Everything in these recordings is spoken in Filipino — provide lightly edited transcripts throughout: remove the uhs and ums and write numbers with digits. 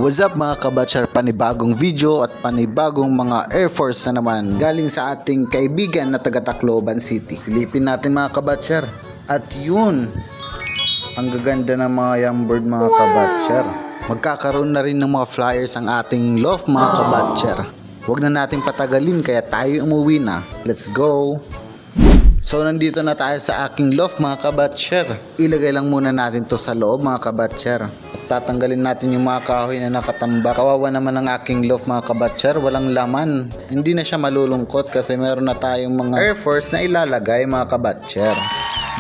What's up mga kabatcher, panibagong video at panibagong mga Air Force na naman galing sa ating kaibigan na taga Tacloban City. Silipin natin mga kabatcher. At yun, ang gaganda ng mga young bird mga kabatcher. Magkakaroon na rin ng mga flyers ang ating loft mga kabatcher. Huwag na natin patagalin kaya tayo umuwi na. Let's go! So nandito na tayo sa aking loft mga kabatcher. Ilagay lang muna natin to sa loob mga kabatcher. Tatanggalin natin yung mga kahoy na nakatambak. Kawawa naman ang aking loft mga kabatcher, walang laman. Hindi na siya malulungkot kasi meron na tayong mga Air Force na ilalagay mga kabatcher.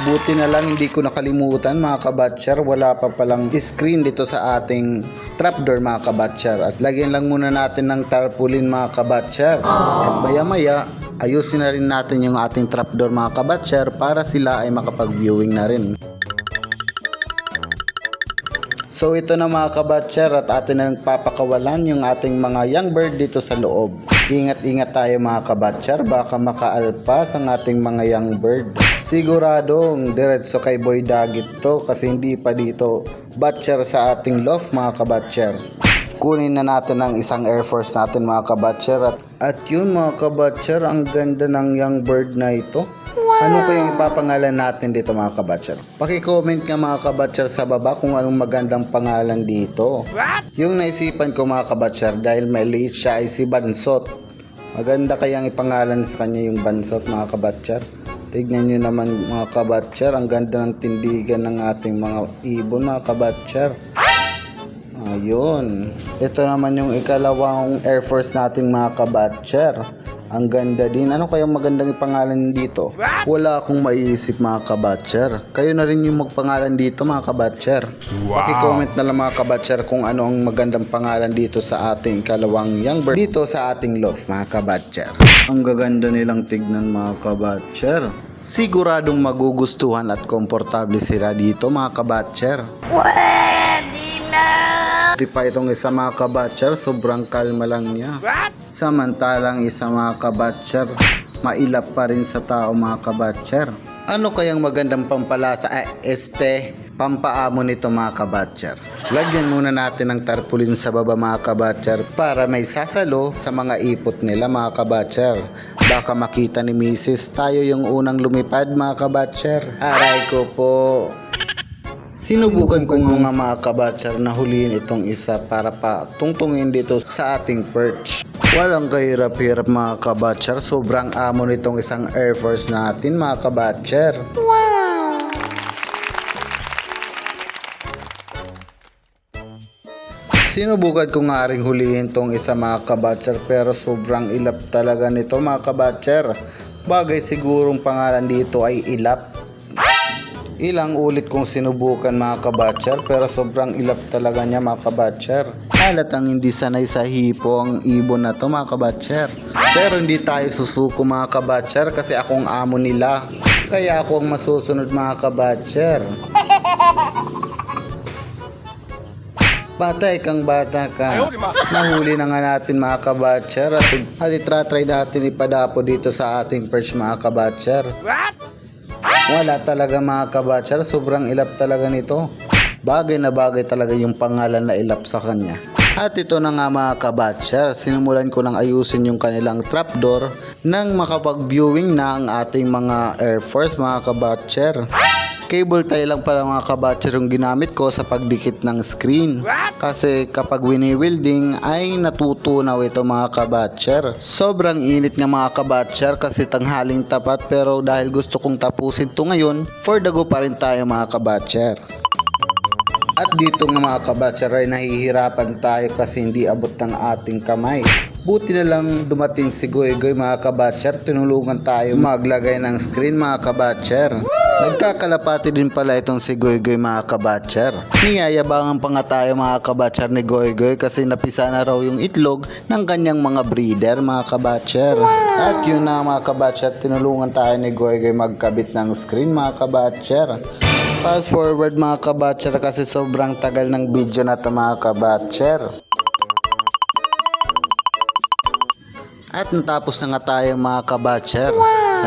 Buti na lang hindi ko nakalimutan mga kabatcher, wala pa palang screen dito sa ating trapdoor mga kabatcher. At lagyan lang muna natin ng tarpaulin mga kabatcher. At maya maya ayusin na rin natin yung ating trapdoor mga kabatcher para sila ay makapag-viewing na rin. So ito na mga kabatcher at atin na papakawalan yung ating mga young bird dito sa loob. Ingat-ingat tayo mga kabatcher, baka makaalpas ang ating mga young bird. Siguradong diretso kay Boy Dagit to kasi hindi pa dito batcher sa ating loft mga kabatcher. Kunin na natin ang isang Air Force natin mga kabatcher at yun mga kabatcher, ang ganda ng young bird na ito. Ano kayang ipapangalan natin dito mga kabatcher? Paki-comment nga mga kabatcher sa baba kung anong magandang pangalan dito. Yung naisipan ko mga kabatcher dahil maliit siya ay si Bansot. Maganda kayang ipangalan sa kanya yung Bansot mga kabatcher. Tignan nyo naman mga kabatcher, ang ganda ng tindigan ng ating mga ibon mga kabatcher. Ayun. Ito naman yung ikalawang Air Force nating mga kabatcher. Ang ganda din. Ano kayang magandang ipangalan dito? Wala akong maiisip mga kabatcher. Kayo na rin yung magpangalan dito mga kabatcher. Paki-comment na lang mga kabatcher kung ano ang magandang pangalan dito sa ating ikalawang young bird dito sa ating loft mga kabatcher. Ang gaganda nilang tignan mga kabatcher. Siguradong magugustuhan at komportable sila dito mga kabatcher. Di pa itong isa mga kabatcher, sobrang kalma lang niya. Samantalang isa mga kabatcher, mailap pa rin sa tao mga kabatcher. Ano kayang magandang pampalasa pampaamo nito mga kabatcher? Lagyan muna natin ng tarpaulin sa baba mga kabatcher para may sasalo sa mga ipot nila mga kabatcher. Baka makita ni Mrs. tayo yung unang lumipad mga kabatcher. Aray ko po. Sinubukan ko nga mga kabatcher na huliin itong isa para pa tungtungin dito sa ating perch. Walang kahirap-hirap mga kabatcher, sobrang amo nitong isang Air Force natin mga kabatcher. Wow! Sinubukan ko nga ring huliin tong isa mga kabatcher pero sobrang ilap talaga nito mga kabatcher. Bagay sigurong pangalan dito ay ilap. Ilang ulit kong sinubukan mga kabatcher pero sobrang ilap talaga niya mga kabatcher. Halatang hindi sanay sa hipo ang ibon na to mga kabatcher. Pero hindi tayo susuko mga kabatcher kasi akong amo nila. Kaya ako ang masusunod mga kabatcher. Patay kang bata ka. Nahuli na nga natin mga kabatcher at itratry natin ipadapo dito sa ating perch mga kabatcher. Wala talaga mga kabatcher, sobrang ilap talaga nito. Bagay na bagay talaga yung pangalan na ilap sa kanya. At ito na nga mga kabatcher, sinimulan ko nang ayusin yung kanilang trapdoor nang makapag-viewing na ang ating mga Air Force mga kabatcher. Cable tie lang pala mga kabatcher yung ginamit ko sa pagdikit ng screen. Kasi kapag wini-welding ay natutunaw ito mga kabatcher. Sobrang init nga mga kabatcher kasi tanghaling tapat pero dahil gusto kong tapusin to ngayon, for the go pa rin tayo mga kabatcher. At dito nga mga kabatcher ay nahihirapan tayo kasi hindi abot ng ating kamay. Buti na lang dumating si Goy-Goy mga kabatcher, tinulungan tayo maglagay ng screen mga kabatcher. Nagkakalapati din pala itong si Goy-Goy mga kabatcher. Niyayabangan pa nga tayo mga kabatcher ni Goy-Goy kasi napisa na raw yung itlog ng kanyang mga breeder mga kabatcher. At yun na mga kabatcher, tinulungan tayo ni Goy-Goy magkabit ng screen mga kabatcher. Fast forward mga kabatcher kasi sobrang tagal ng video na ito mga kabatcher. At natapos na nga tayo mga kabatcher.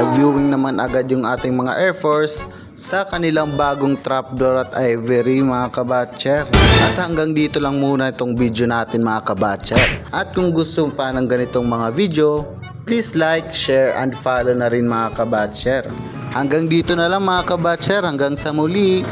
Nag-viewing naman agad yung ating mga Air Force. sa kanilang bagong trapdoor at ivory mga kabatcher. At hanggang dito lang muna itong video natin mga kabatcher. At kung gusto pa ng ganitong mga video, please like, share, and follow na rin mga kabatcher. Hanggang dito na lang mga kabatcher, hanggang sa muli.